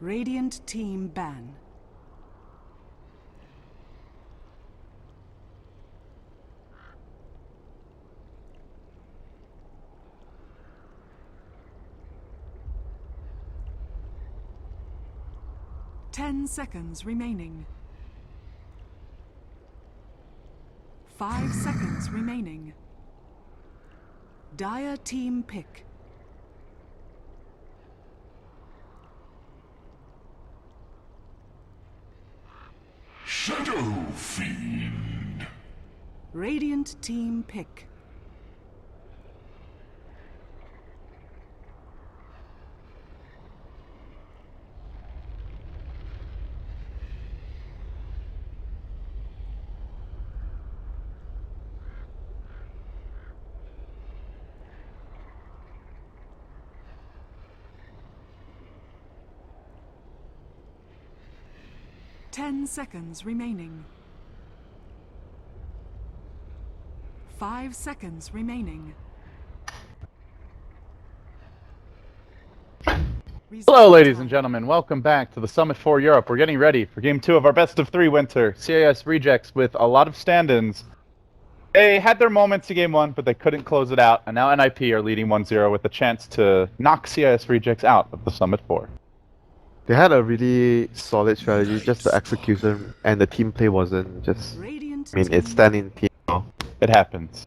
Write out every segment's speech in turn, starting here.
Radiant team ban. Ten seconds remaining. 5 seconds remaining. Dire team pick. Shadow Fiend. Radiant team pick. Ten seconds remaining. 5 seconds remaining. Hello, ladies and gentlemen. Welcome back to the Summit for Europe. We're getting ready for Game 2 of our Best of 3 winter. CIS rejects with a lot of stand-ins. They had their moments in Game 1, but they couldn't close it out. And now NiP are leading 1-0 with a chance to knock CIS rejects out of the Summit 4. They had a really solid strategy, just the execution and the team play wasn't just... it's standing team now. It happens.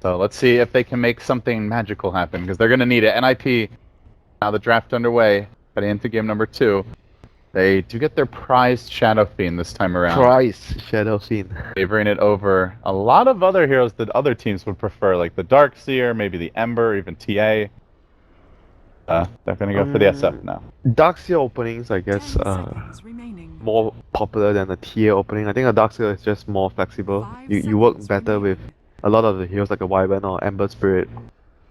So let's see if they can make something magical happen, because they're going to need it. NiP, now the draft underway, heading into game number 2. They do get their prized Shadow Fiend this time around. Prized Shadow Fiend. Favoring it over a lot of other heroes that other teams would prefer, like the Darkseer, maybe the Ember, even TA. They're going to go for the SF now. Darkseer openings, I guess, more popular than the TA opening. I think a Darkseer is just more flexible. You work better with a lot of the heroes like a Wyvern or Ember Spirit,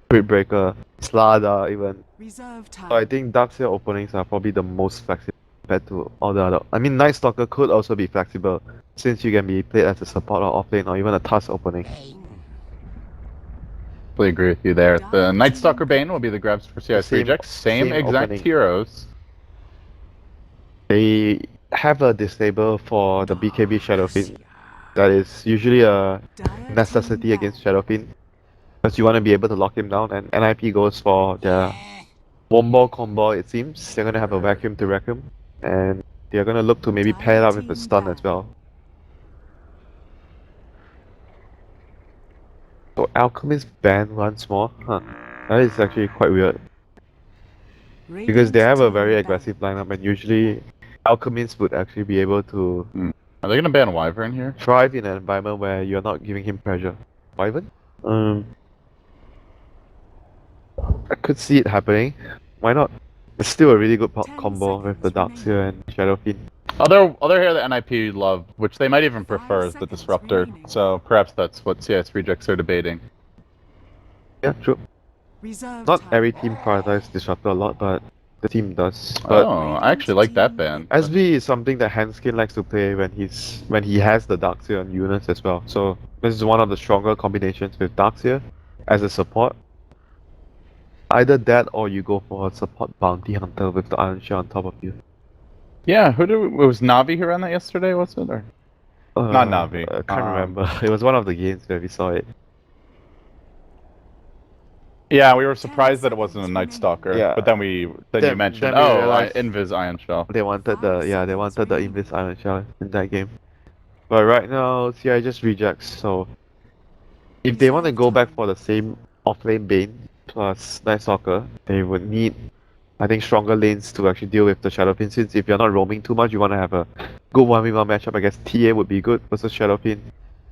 Spirit Breaker, Slada even. So I think Darkseer openings are probably the most flexible compared to all the other. I mean, Night Stalker could also be flexible since you can be played as a support or offlane or even a task opening. Agree with you there. The Night Stalker Bane will be the grabs for CIS rejects. Same exact opening. Heroes. They have a disable for the BKB Shadow Fiend. That is usually a necessity against Shadow Fiend, because you want to be able to lock him down. And NiP goes for their wombo combo. It seems they're gonna have a vacuum to wreck him, and they're gonna look to maybe pair it up with a stun as well. So Alchemist banned once more? Huh. That is actually quite weird. Because they have a very aggressive lineup and usually Alchemists would actually be able to... Are they gonna ban Wyvern here? Thrive in an environment where you're not giving him pressure. Wyvern? I could see it happening. Why not? It's still a really good combo with the Darkseer and Shadow Fiend. Other hero that NiP love, which they might even prefer, is the Disruptor. So perhaps that's what CIS rejects are debating. Yeah, true. Not every team prioritizes Disruptor a lot, but the team does. But I actually like that ban. SB is something that Hanskin likes to play when he has the Darkseer on Eunice as well. So this is one of the stronger combinations with Darkseer as a support. Either that or you go for a support bounty hunter with the Iron Shell on top of you. Yeah, it was Navi who ran that yesterday, was it? Or not Navi. I can't remember. It was one of the games where we saw it. Yeah, we were surprised that it wasn't a Night Stalker. Yeah. But then you mentioned, Invis Iron Shell. They wanted the Invis Iron Shell in that game. But right now, CI just rejects. So if they want to go back for the same offlane Bane plus Night Stalker, they would need, I think, stronger lanes to actually deal with the Shadow Fiend. Since if you're not roaming too much, you want to have a good 1v1 matchup. I guess TA would be good versus Shadow Fiend.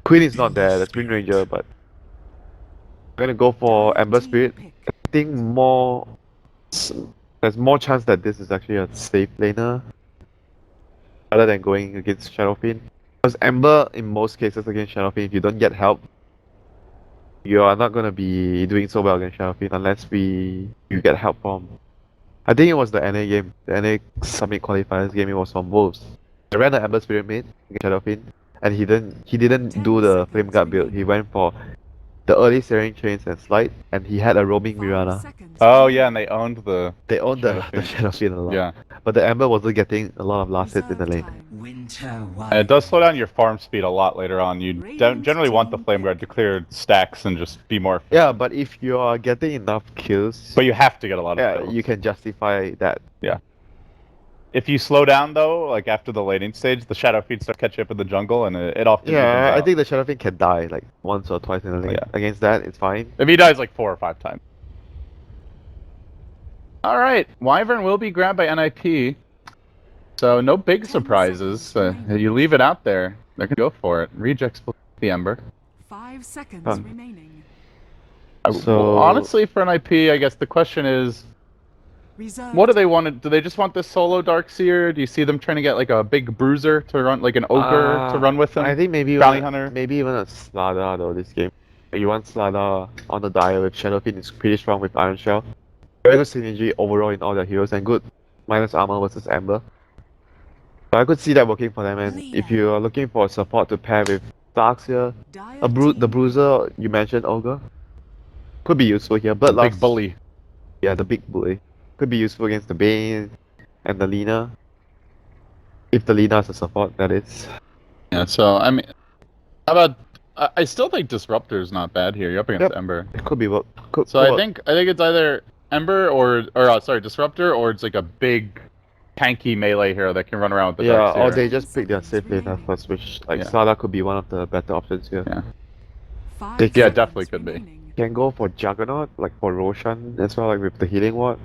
Queen is not there, that's Green Ranger, but I'm gonna go for Ember Spirit. I think there's more chance that this is actually a safe laner rather than going against Shadow Fiend. Because Ember, in most cases against Shadow Fiend, if you don't get help, you are not gonna be doing so well against Shadow Fiend unless you get help from. I think it was the NA game, the NA Summit Qualifiers game. It was from Wolves. They ran the Ember Spirit mid against Shadow Fiend, and he didn't do the Flame Guard build. He went for the early steering chains and slide, and he had a roaming 5 Mirana. seconds Oh remaining. yeah, and they owned the They owned the Shadowfiend. Shadowfiend a lot. yeah. But the Ember wasn't getting a lot of last hits in the Reserve lane. time. Winter And it does slow down your farm speed a lot later on. You Radiant generally want the team Flame Guard to clear stacks and just be more. Yeah, but if you are getting enough kills, But you have to get a lot of yeah, kills. you can justify that. If you slow down though, like after the laning stage, the Shadow Feet start catching up in the jungle, and it often evens Yeah, I out. think the Shadowfiend can die like once or twice in the lane. Yeah. Against that, it's fine. If he dies like 4 or 5 times. All right, Wyvern will be grabbed by NiP. So no big 10 surprises. seconds remaining. You leave it out there. They're gonna go for it. Rejects the Ember. 5 seconds Huh. remaining. So- Honestly, for NiP, I guess the question is, Reserve what do they want to? Do they just want this solo Darkseer? Do you see them trying to get like a big bruiser to run, like an ogre to run with them? I think maybe Bounty even, Hunter. maybe even a Slardar though this game. You want Slardar on the dial with Shadowfiend is pretty strong with Iron Shell. Very good synergy overall in all their heroes and good minus armor versus Ember. So I could see that working for them, and if you are looking for support to pair with Darkseer, Dire the team bruiser you mentioned Ogre could be useful here. The Bloodlust, big bully. yeah, the big bully could be useful against the Bane and the Lina. If the Lina is a support, that is. Yeah. So I mean, how about? I still think Disruptor is not bad here. You're up against Yep. Ember. It could be work. Could, So could I work. think it's either Ember or sorry, Disruptor, or it's like a big tanky melee hero that can run around with the Yeah, or Darkseer. they just pick their safe laner first, which like Yeah. Slardar could be one of the better options here. Yeah. 5 They- yeah, seconds definitely could be. remaining. Can go for Juggernaut, like for Roshan as well, like with the healing ward.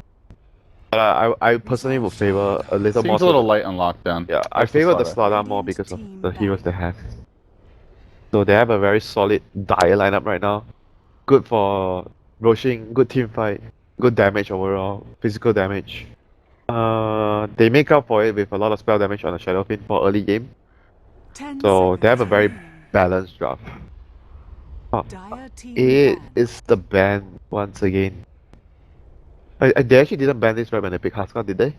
But I personally would favor a little more. Seems a little light on lockdown. Yeah, I That's the favor the Slardar. Slardar more because of the heroes they have. So they have a very solid dire lineup right now. Good for rushing, good team fight, good damage overall, physical damage. They make up for it with a lot of spell damage on the Shadowfiend for early game. 10 So they have a seconds very remaining. balanced draft. Dire team It ban. is the ban once again. They actually didn't ban this right when they picked Huskar, did they?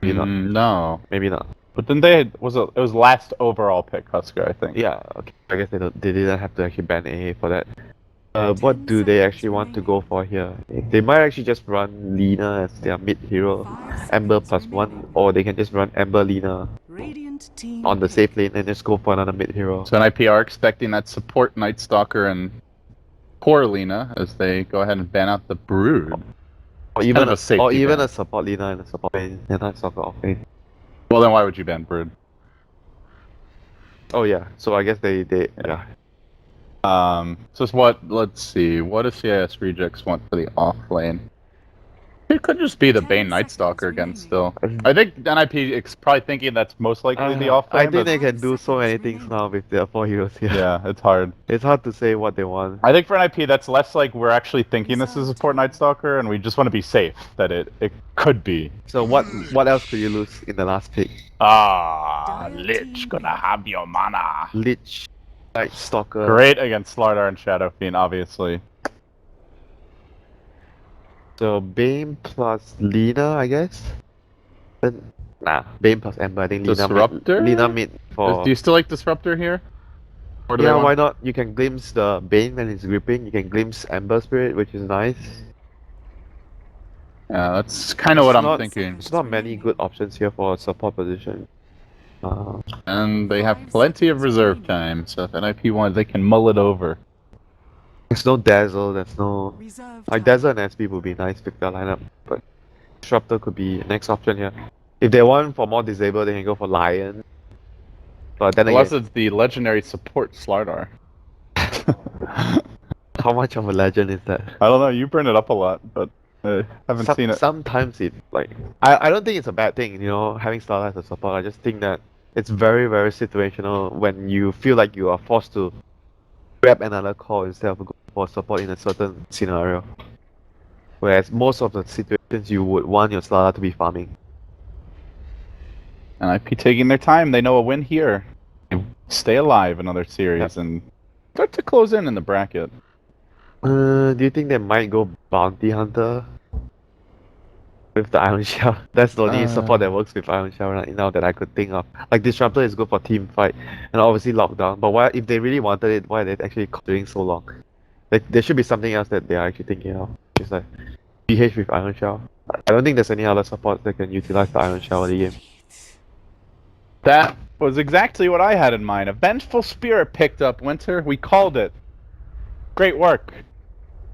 Maybe not. No. Maybe not. But then it was last overall pick, Husker, I think. Yeah, okay. I guess they didn't have to actually ban AA for that. 10 What do they seconds actually want to remaining. go for here? They might actually just run Lina as their mid hero, 5 Ember seconds +1, remaining. or they can just run Ember Lina Radiant team on the pick. safe lane and just go for another mid hero. So NiP are expecting that support Night Stalker and poor Lina as they go ahead and ban out the Brood. Or even kind of a safety ban. a support Lina and a support lane and not soccer off lane. Well, then why would you ban Brood? Oh yeah, so I guess they yeah. So it's let's see, what does CIS Rejects want for the off lane? It could just be the 10 Bane Night seconds Stalker again remaining. still. I think NiP is probably thinking that's most likely the off I lane. think but- they can do so 5 many seconds things remaining. now with their 4 heroes here. Yeah, it's hard. It's hard to say what they want. I think for NiP, that's less like we're actually thinking this is a support Night Stalker, and we just want to be safe that it could be. So what else could you lose in the last pick? Ah, Dire Lich team gonna have your mana. Lich, Night Stalker. Great against Slardar and Shadowfiend, obviously. So Bane plus Lina, I guess. Then, nah, Bane plus Ember. I think Disruptor? Lina mid for. Do you still like Disruptor here? Or do they Yeah, want- why not? You can glimpse the Bane when it's gripping. You can glimpse Ember Spirit, which is nice. Yeah, that's kind of what It's I'm not- thinking. There's not many good options here for a support position. And they have plenty of reserve time, so if NiP wants, they can mull it over. There's no Dazzle. There's no Reserve like time. Dazzle and SP would be nice with their lineup, but Disruptor could be next option here. If they want for more disable, they can go for Lion. But then Unless again, it's the legendary support Slardar. how much of a legend is that? I don't know, you bring it up a lot, but I haven't seen it. Sometimes it like I don't think it's a bad thing, you know, having Starlight as a support. I just think that it's very very situational when you feel like you are forced to grab another call instead of going for support in a certain scenario. Whereas most of the situations you would want your Starlight to be farming. And NiP taking their time, they know a win here. They stay alive another series and start to close in the bracket. Do you think they might go Bounty Hunter with the Iron Shell? That's the only support that works with Iron Shell right now that I could think of. Like Disruptor is good for team fight and obviously lockdown. But why, if they really wanted it, why are they actually doing so long? Like there should be something else that they are actually thinking of. Just like BH with Iron Shell. I don't think there's any other support that can utilize the Iron Shell in the game. That was exactly what I had in mind. A Vengeful Spirit picked up Winter. We called it. Great work.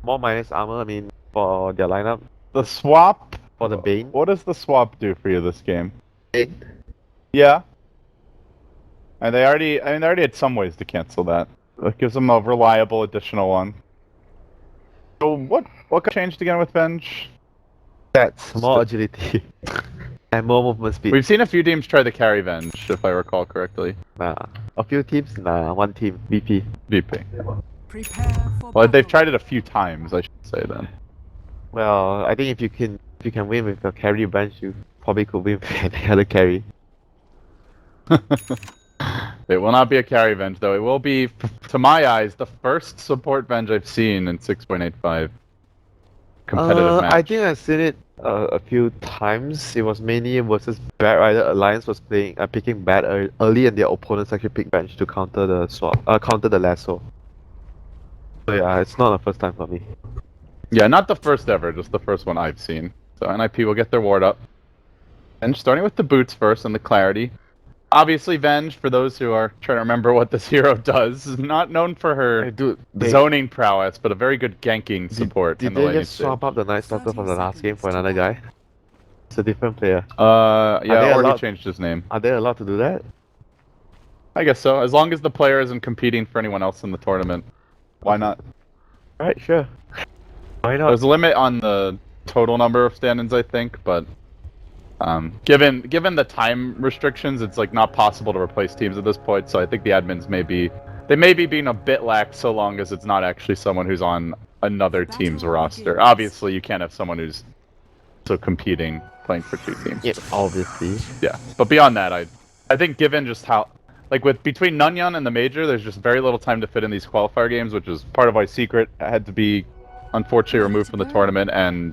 More minus armor, I mean, for their lineup. The swap. For the Bane. What does the swap do for you this game? 8. Yeah. And they already had some ways to cancel that. It gives them a reliable additional one. So what got changed again with Venge? Stats, more agility. And more movement speed. We've seen a few teams try the carry Venge, if I recall correctly. Nah. A few teams? Nah. One team. VP. VP. Prepare for Well, they've battle. tried it a few times, I should say then. Well, I think if you can win with the carry bench, you probably could win with any other carry. It will not be a carry Venge, though. It will be, to my eyes, the first support Venge I've seen in 6.85 competitive match. I think I've seen it a few times. It was mainly versus Bad Rider Alliance was picking bad early, and their opponents actually picked bench to counter the swap, counter the lasso. So yeah, it's not the first time for me. Yeah, not the first ever, just the first one I've seen. So NiP will get their ward up. And starting with the boots first and the clarity. Obviously, Venge, for those who are trying to remember what this hero does, is not known for her zoning prowess, but a very good ganking support in Did the they laning just stage. swap up the Night Stalker from the last game for another guy? It's a different player. Yeah, they already allowed- changed his name. Are they allowed to do that? I guess so, as long as the player isn't competing for anyone else in the tournament. Why not? Alright, sure. Why not? There's a limit on the total number of stand-ins, I think, but given the time restrictions, it's like not possible to replace teams at this point. So I think the admins may be being a bit lax so long as it's not actually someone who's on another team's roster. Obviously, you can't have someone who's so competing playing for two teams. Yeah, obviously. Yeah, but beyond that, I think given just how, like with between Nunyan and the Major, there's just very little time to fit in these qualifier games, which is part of why Secret had to be unfortunately removed from the tournament, and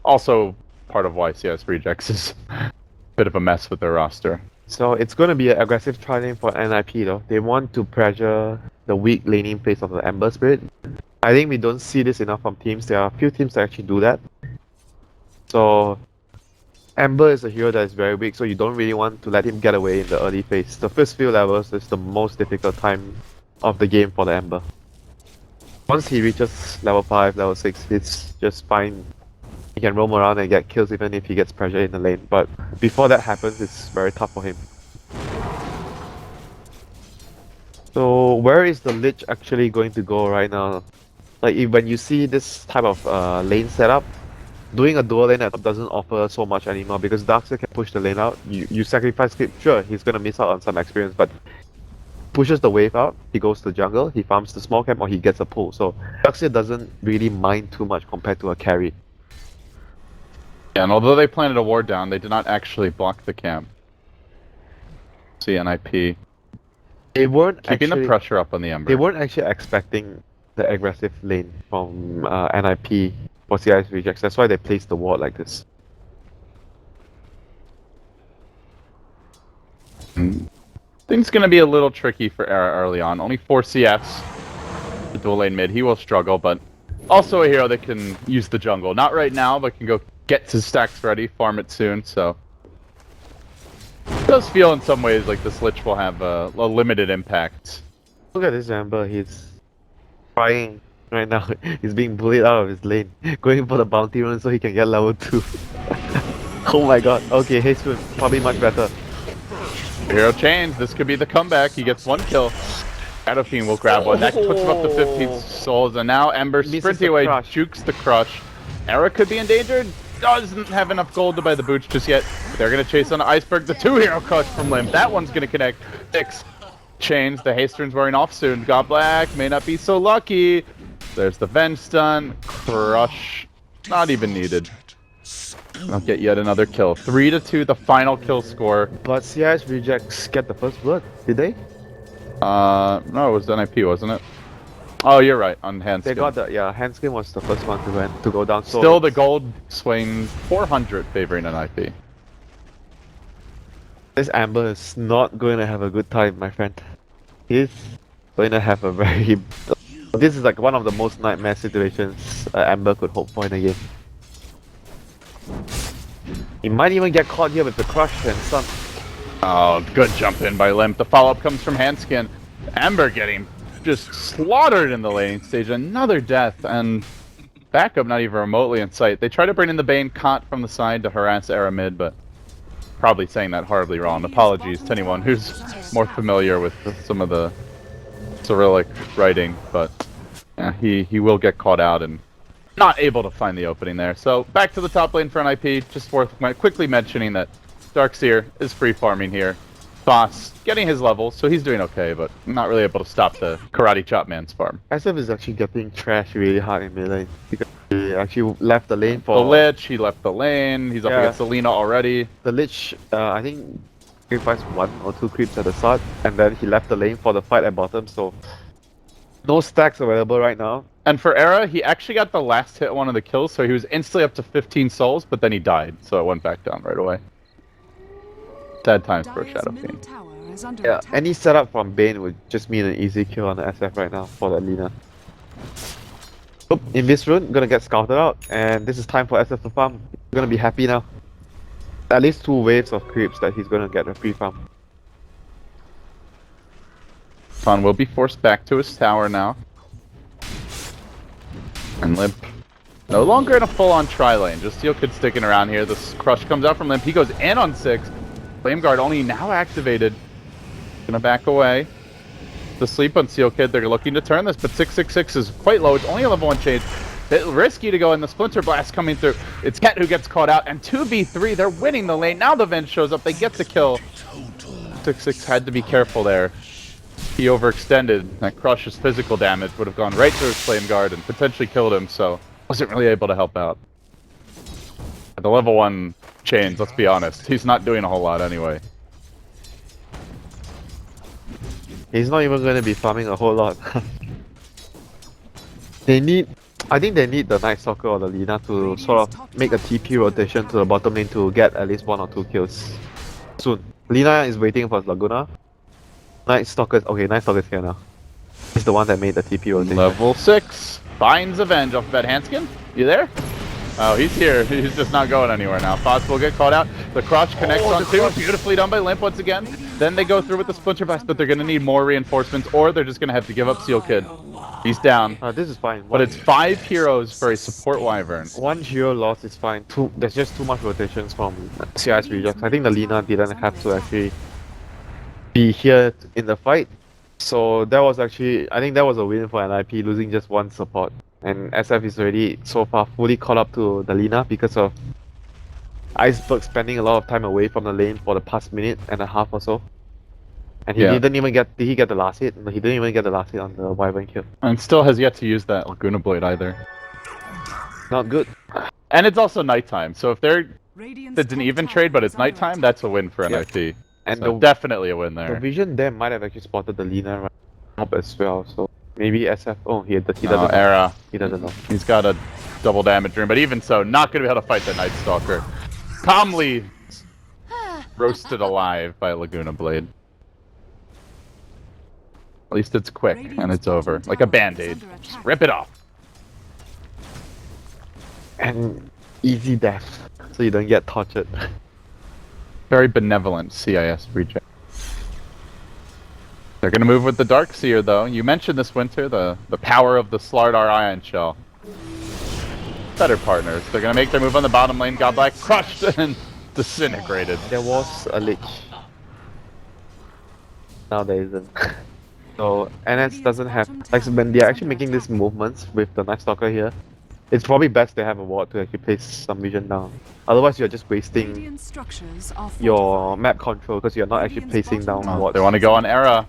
also part of why CS Rejects is a bit of a mess with their roster. So it's going to be an aggressive try-lane for NiP though. They want to pressure the weak laning phase of the Ember Spirit. I think we don't see this enough from teams. There are a few teams that actually do that. So Ember is a hero that is very weak, so you don't really want to let him get away in the early phase. The first few levels is the most difficult time of the game for the Ember. Once he reaches level 5, level 6, it's just fine. He can roam around and get kills even if he gets pressure in the lane. But before that happens, it's very tough for him. So where is the Lich actually going to go right now? Like when you see this type of lane setup, doing a dual lane doesn't offer so much anymore because Darkseid can push the lane out. You sacrifice Clip, sure, he's gonna miss out on some experience, but pushes the wave out, he goes to jungle, he farms the small camp, or he gets a pull. So Darkseid doesn't really mind too much compared to a carry. Yeah, and although they planted a ward down, they did not actually block the camp. NiP They weren't keeping actually, the pressure up on the Ember. They weren't actually expecting the aggressive lane from NiP for CIS Rejects. That's why they placed the ward like this. Things gonna be a little tricky for Era early on. Only 4 CS. The dual lane mid, he will struggle, but also a hero that can use the jungle. Not right now, but can go get his stacks ready, farm it soon, so... It does feel in some ways like this Lich will have a limited impact. Look at this Ember, he's crying right now. He's being bullied out of his lane. Going for the bounty run so he can get level 2. Oh my god. Okay, Haste Moon, probably much better. Hero change, this could be the comeback. He gets 1 kill. Shadow Fiend will grab one. That puts him up to 15 souls, and now Ember sprinting away, jukes the crush. Era could be endangered. Doesn't have enough gold to buy the boots just yet. They're gonna chase on Iceberg. The 2-hero crush from Limb. That one's gonna connect. 6 chains. The Haster's wearing off soon. God Black may not be so lucky. There's the Venge stun. Crush. Not even needed. I'll get yet another kill. 3-2, the final kill score. But CIS Rejects get the first blood, did they? No, it was NiP, wasn't it? Oh, you're right, on hand They skin. got the, yeah, Handskin was the first one to go down. So Still the gold swing 400 favoring NiP. this Amber is not going to have a good time, my friend. He's going to have a very This is like one of the most nightmare situations Amber could hope for in a game. He might even get caught here with the crush and some. Oh, good jump in by Limp. The follow-up comes from Handskin. Amber getting just slaughtered in the laning stage. Another death, and backup not even remotely in sight. They try to bring in the Bane, caught from the side to harass Era mid, but probably saying that horribly wrong. Apologies to anyone who's more familiar with some of the Cyrillic writing, but yeah, he will get caught out and not able to find the opening there. So back to the top lane for NiP. Just worth quickly mentioning that Darkseer is free farming here. Boss getting his levels, so he's doing okay, but not really able to stop the Karate Chop Man's farm. SF is actually getting trashed really hard in mid lane because he actually left the lane for The Lich, he left the lane, he's up against Selena already. The Lich, I think sacrificed 1 or 2 creeps at the start, and then he left the lane for the fight at bottom, so no stacks available right now. And for Era, he actually got the last hit on one of the kills, so he was instantly up to 15 souls, but then he died, so it went back down right away. Sad times for a Shadow Fiend. Yeah, any setup from Bane would just mean an easy kill on the SF right now for the Lina. Oop, in this rune, gonna get scouted out, and this is time for SF to farm. He's gonna be happy now. At least 2 waves of creeps that he's gonna get a free farm. Fawn will be forced back to his tower now. And Limp no longer in a full-on tri-lane, just Steel Kid sticking around here. This crush comes out from Limp, he goes in on 6. Flame Guard only now activated. Gonna back away. The sleep on Steel Kid, they're looking to turn this, but 666 is quite low. It's only a level 1 change. Bit risky to go in. The Splinter Blast coming through. It's Ket who gets caught out, and 2v3, they're winning the lane. Now the Venge shows up, they get the kill. 666 had to be careful there. He overextended. That Crush's physical damage would have gone right through his Flame Guard and potentially killed him, so wasn't really able to help out. At the level 1 chains, let's be honest, he's not doing a whole lot anyway. He's not even going to be farming a whole lot. I think they need the Night Stalker or the Lina to sort of make a TP rotation to the bottom lane to get at least 1 or 2 kills soon. Lina is waiting for Laguna. Night Stalker's here now. He's the one that made the TP rotation. Level 6 finds Avenge off of that Hanskin. You there? Oh, he's here. He's just not going anywhere now. Fox will get caught out. The Crush connects on 2. Beautifully done by Limp once again. Then they go through with the Splinter Blast, but they're going to need more reinforcements, or they're just going to have to give up Seal Kid. He's down. This is fine. But it's 5 heroes for a support Wyvern. 1 hero loss is fine. There's just too much rotations from CIS Rejects. I think the Lina didn't have to actually be here in the fight. So that was actually, I think that was a win for NiP, losing just 1 support. And SF is already so far fully caught up to the Lina because of Iceberg spending a lot of time away from the lane for the past minute and a half or so. And he didn't even get, did he get the last hit? No, he didn't even get the last hit on the Wyvern kill. And still has yet to use that Laguna Blade either. Not good. And it's also nighttime, so if it's an even trade but it's nighttime, that's a win for NiP. And so definitely a win The there. vision there might have actually spotted the Lina right up as well, so maybe SF. Oh, he doesn't know. Era. He doesn't know. He's got a double damage room, but even so, not going to be able to fight the Night Stalker. Calmly roasted alive by Laguna Blade. At least it's quick and it's over. Like a band-aid. Just rip it off. And easy death, so you don't get tortured. Very benevolent CIS reject. They're going to move with the Darkseer, though. You mentioned this winter, the power of the Slardar Ion Shell. Better partners. They're going to make their move on the bottom lane. Godblack crushed and disintegrated. There was a Lich. Now there isn't. So NS doesn't have, like when they're actually making these movements with the Night Stalker here, it's probably best to have a ward to actually place some vision down. Otherwise you're just wasting your map control because you're not actually placing down wards. They want to go on Era.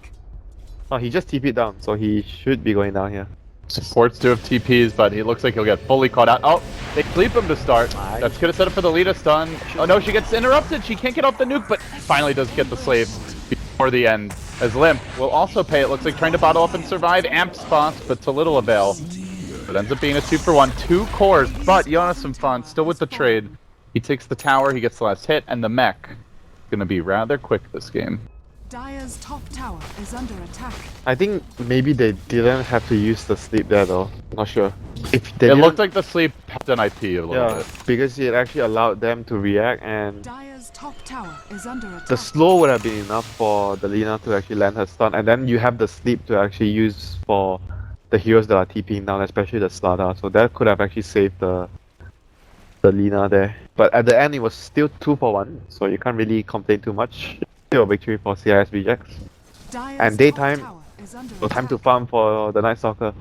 Oh, he just TP'd down, so he should be going down here. Supports do have TPs, but he looks like he'll get fully caught out. Oh, they sleep him to start. That's gonna set up for the Lita stun. Oh no, she gets interrupted. She can't get off the nuke, but finally does get the slave before the end. As Limp will also pay, it looks like, trying to bottle up and survive. Amp spots, but to little avail. It ends up being a 2-for-1, 2 cores, but Jonas and Fon still with the trade. He takes the tower, he gets the last hit, and the mech. Gonna be rather quick this game. Dire's top tower is under attack. I think maybe they didn't have to use the sleep there though. Not sure. If they It didn't- looked like the sleep helped an IP a little yeah, bit. because it actually allowed them to react, and Dire's top tower is under attack. the slow would have been enough for the Lina to actually land her stun, and then you have the sleep to actually use for the heroes that are TPing down, especially the Slada. So that could have actually saved the Lina there. But at the end, it was still 2 for 1, so you can't really complain too much. Still a victory for CIS Rejects. Dire's And top daytime, tower is under So time to attack. farm for the Night Stalker.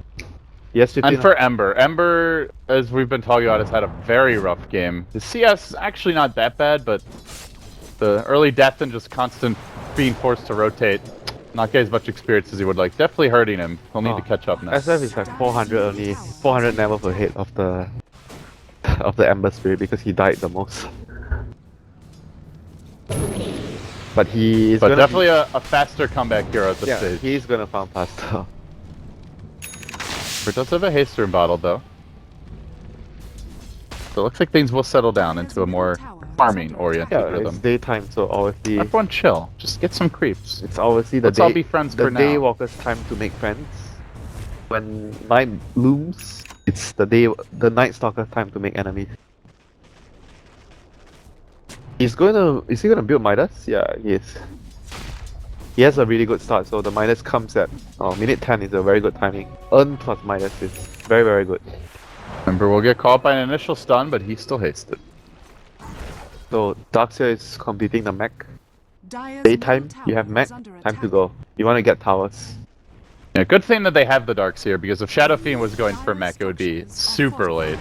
Yes, 15. And for Ember. Ember, as we've been talking about, has had a very rough game. The CS actually not that bad, but the early death and just constant being forced to rotate, not get as much experience as he would like. Definitely hurting him. He'll need to catch up now. SF is like 400 only, 400 level ahead of the Ember Spirit because he died the most. But he is But gonna definitely a faster comeback hero at this yeah, stage. he's gonna farm faster. He does have a haste room bottle though. So it looks like things will settle down into a more farming oriented Yeah, it's rhythm. daytime, so obviously Everyone chill. Just get some creeps. it's obviously the Let's all day be friends the for now. Daywalker's time to make friends. When night looms, it's the Night Stalker's time to make enemies. Is he gonna build Midas? Yeah, he is. He has a really good start, so the Midas comes at minute 10 is a very good timing. Earn plus Midas is very, very good. Remember, we'll get caught by an initial stun, but he still hasted. So Darkseer is completing the mech. Dire's Daytime, middle you have tower mech, is under time to attack. go. You wanna get towers. Yeah, good thing that they have the Darkseer, because if Shadow Fiend was going for mech, it would be super late.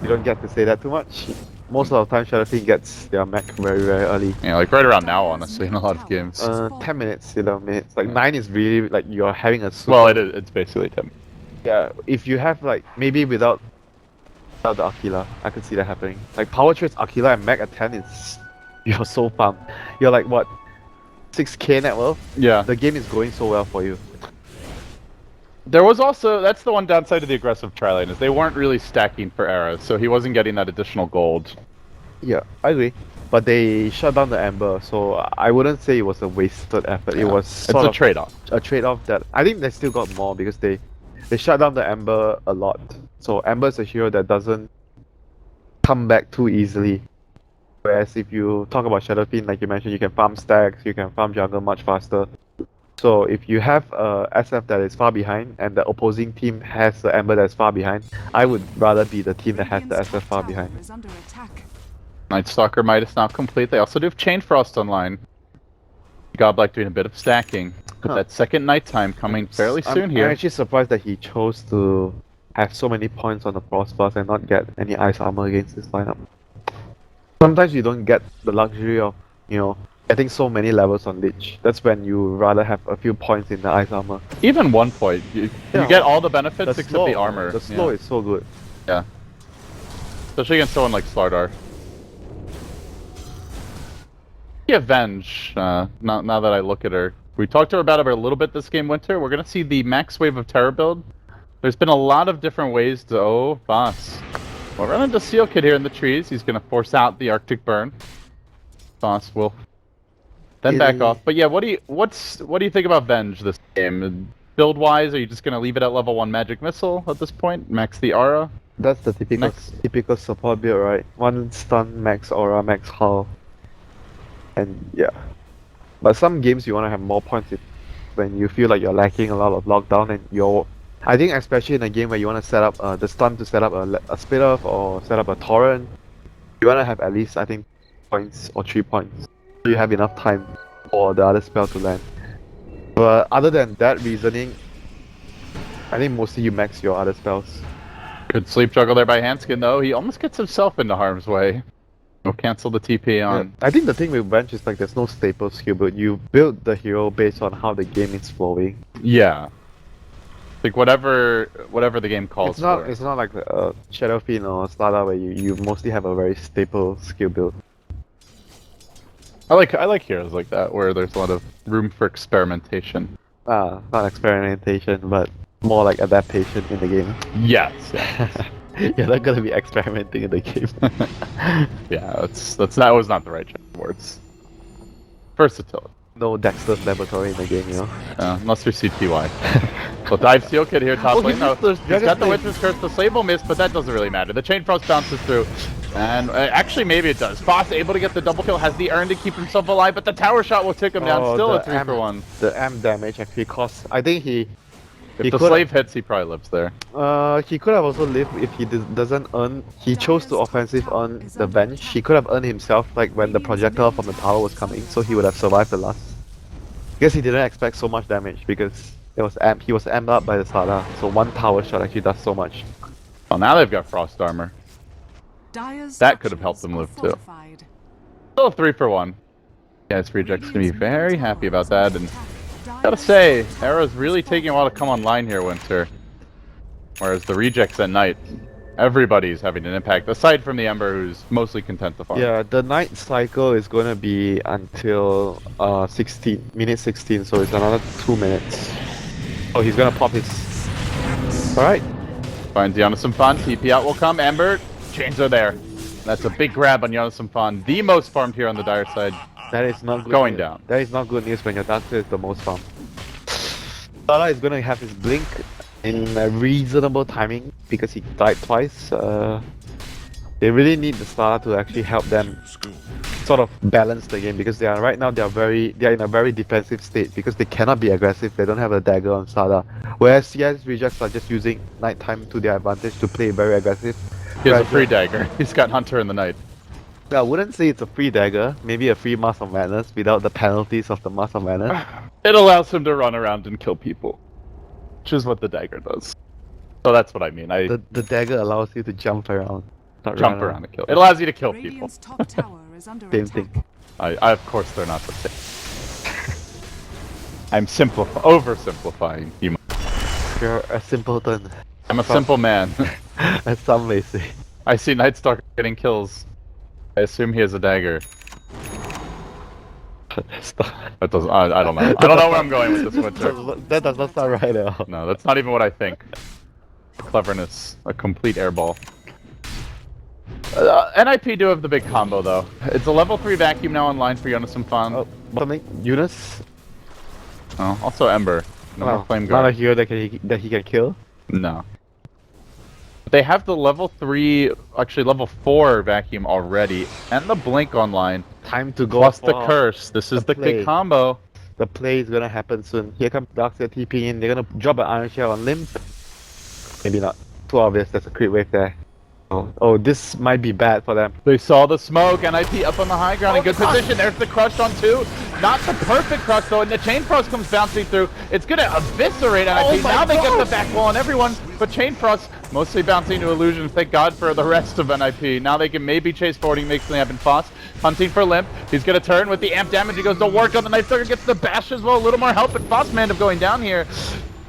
You don't get to say that too much. Most of the time Shadow Fiend gets their mech very, very early. Yeah, like right around now, honestly, in a lot of games. 10 minutes, 11 minutes. Like 9 is really like you're having a super... Well, it's basically 10. Yeah, if you have like, maybe without the Aquila, I could see that happening. Like power traits Aquila and mech at 10 is... You're so pumped. You're like what? 6k net worth? Yeah. The game is going so well for you. There was also, that's the one downside of the aggressive tri-lane, is they weren't really stacking for Era, so he wasn't getting that additional gold. Yeah, I agree. But they shut down the Ember, so I wouldn't say it was a wasted effort. It Yeah. was It's sort a of trade-off. a trade-off that I think they still got more because they shut down the Ember a lot. So Ember is a hero that doesn't come back too easily. Whereas if you talk about Shadow Fiend, like you mentioned, you can farm stacks, you can farm jungle much faster. So if you have a SF that is far behind and the opposing team has the Ember that's far behind, I would rather be the team that has the Radiant's SF top far tower behind. is under attack. Night Stalker Midas now complete. They also do have Chain Frost online. Godlike doing a bit of stacking. But Huh. that second nighttime coming fairly soon I'm here. actually surprised that he chose to have so many points on the Frost Blast and not get any ice armor against this lineup. Sometimes you don't get the luxury of, getting so many levels on Lich. That's when you rather have a few points in the ice armor. Even 1 point. You Yeah, get all the benefits except the armor. The slow Yeah. is so good. Yeah. Especially against someone like Slardar. The Avenge, now that I look at her. We talked to her about it a little bit this game, Winter. We're going to see the max wave of Terror build. There's been a lot of different ways to... Oh, boss. We'll run into Seal Kid here in the trees. He's going to force out the Arctic Burn. Boss will then back off. But yeah, what do you think about Venge this game? Build-wise, are you just going to leave it at level 1 Magic Missile at this point? Max the Aura? That's the Next. typical support build, right? 1 stun, max aura, max hull. And yeah. But some games you want to have more points when you feel like you're lacking a lot of lockdown and I think especially in a game where you want to set up the stun to set up a split off or set up a torrent, you want to have at least, I think, points or 3 points. So you have enough time for the other spell to land. But other than that reasoning, I think mostly you max your other spells. Good sleep juggle there by Hanskin, though. He almost gets himself into harm's way. We'll cancel the TP on. Yeah. I think the thing with Venge is like there's no staple skill build. You build the hero based on how the game is flowing. Yeah. Like whatever the game calls for. It's not like Shadow Fiend or Slada where you mostly have a very staple skill build. I like heroes like that where there's a lot of room for experimentation. Not experimentation, but more like adaptation in the game. Yes. You're not gonna be experimenting in the game. Yeah, that was not the right choice of words. Versatility. No Dexter's laboratory in the game, you know. Unless you're CTY. Well, dive Steel Kid here, top lane. No, he's got the Witcher's Curse, the Sable Mist, but that doesn't really matter. The Chain Frost bounces through. And actually, maybe it does. Foss able to get the double kill, has the urn to keep himself alive, but the tower shot will take him down. Still a 3 for 1. The M damage actually costs. I think he. If the slave hits, he probably lives there. He could have also lived if he doesn't earn. He chose to offensive on the bench. He could have earned himself like when the projectile from the tower was coming, so he would have survived the last. Guess he didn't expect so much damage because he was amped up by the Sada, so one tower shot actually does so much. Well, now they've got frost armor. That could have helped them live too. Still a 3 for 1. Yeah, this reject's gonna be very happy about that, and gotta say, Era's really taking a while to come online here, Winter. Whereas the rejects at night, everybody's having an impact, aside from the Ember, who's mostly content to farm. Yeah, the night cycle is gonna be until minute 16, so it's another 2 minutes. Oh, he's gonna pop his. Alright. Finds Giannis Fan, TP out will come, Ember, chains are there. That's a big grab on Giannis Fan, the most farmed here on the dire side. That is not good Going news. down. That is not good news when your Darkseer is the most farmed. Sada is gonna have his blink in a reasonable timing because he died twice. They really need the Sada to actually help them sort of balance the game because right now they are in a very defensive state because they cannot be aggressive. They don't have a dagger on Sada. Whereas CS rejects are just using nighttime to their advantage to play very aggressive. He has a free dagger. He's got Hunter in the night. I wouldn't say it's a free dagger, maybe a free Mask of Madness without the penalties of the Mask of Madness. It allows him to run around and kill people, which is what the dagger does. So that's what I mean. The dagger allows you to jump around. Not Jump run around and kill. It allows you to kill people. Radiant's top tower is under Same attack. thing. I of course they're not the same. I'm oversimplifying. You're a simpleton, I'm a simple man. as some may say. I see Nightstalker getting kills. I assume he has a dagger. That doesn't. I don't know. I don't know where I'm going with this Winter. That does not sound right at all. No, that's not even what I think. Cleverness, a complete airball. NiP do have the big combo though. It's a level 3 vacuum now online for Jonas and Fan. Oh, something? Eunice? Oh, also Ember. No more flame not a guard. hero that he can kill. No. They have the level 3, actually level 4 vacuum already, and the blink online. Time to go Plus for the curse. This is the play. big combo. The play is gonna happen soon. Here comes Darkseer TP in. They're gonna drop an Iron Shell on Limp. Maybe not. Too obvious. There's a crit wave there. Oh, this might be bad for them. They saw the smoke, NiP up on the high ground in good position. There's the crush on 2. Not the perfect crush though, and the Chain Frost comes bouncing through. It's gonna eviscerate NiP. Now they get the back wall on everyone, but Chain Frost mostly bouncing to Illusion. Thank God for the rest of NiP. Now they can maybe chase forwarding, make something happen. Foss hunting for Limp. He's gonna turn with the amp damage. He goes to work on the Nightstalker, gets the bash as well. A little more help, but Foss may end up going down here.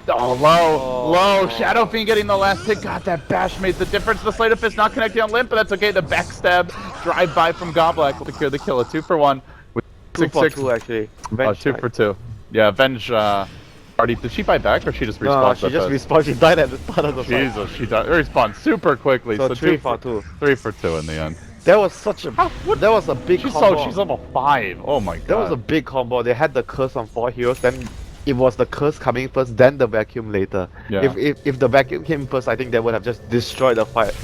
Oh, low. Shadow Fiend getting the last hit. God, that bash made the difference. The Slate of Fist not connecting on Limp, but that's okay. The backstab drive-by from Goblak will secure the kill. A 2 for 1. With 2 for 6-6. 2 actually. Oh, 2 for 2. Yeah, Venge, already, did she buy back or she just respawned? No, she just respawned. She died at the start of the fight. Jesus, she respawned super quickly. So 3 2 for 2. 3 for 2 in the end. That was such a. That was a big combo. She's level 5. Oh my god. That was a big combo. They had the curse on 4 heroes, then it was the curse coming first, then the vacuum later. Yeah. If the vacuum came first, I think they would have just destroyed the fight.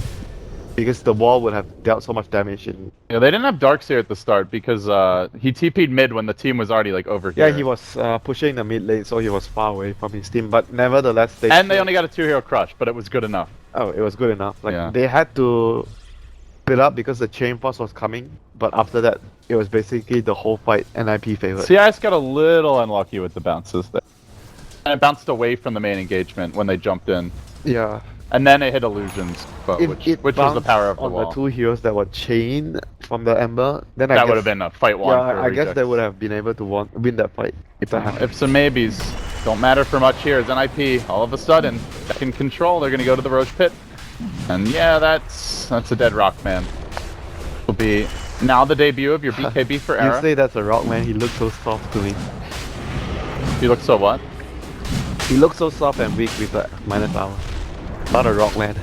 Because the wall would have dealt so much damage in. Yeah, they didn't have Darkseer at the start because he TP'd mid when the team was already like over here. Yeah, he was pushing the mid lane, so he was far away from his team. But nevertheless, they only got a 2-hero crush, but it was good enough. Oh, it was good enough. Like Yeah. they had to build up because the chain force was coming. But after that, it was basically the whole fight NiP favored. CIS got a little unlucky with the bounces there. And it bounced away from the main engagement when they jumped in. Yeah. And then it hit illusions, but If which it was the bounced power of the on wall. the 2 heroes that were chained from the Ember, then That I would guess, have been a fight one. yeah, for I guess Rejects. they would have been able to win that fight if that happened. Ifs and maybes don't matter for much here as NiP all of a sudden back in control. They're gonna go to the Roche pit, and yeah, that's a dead rock man. Will be now the debut of your BKB for You Era. say that's a rock man, he looks so soft to me. He looks so what? He looks so soft and weak with the minor power. Not a rock man.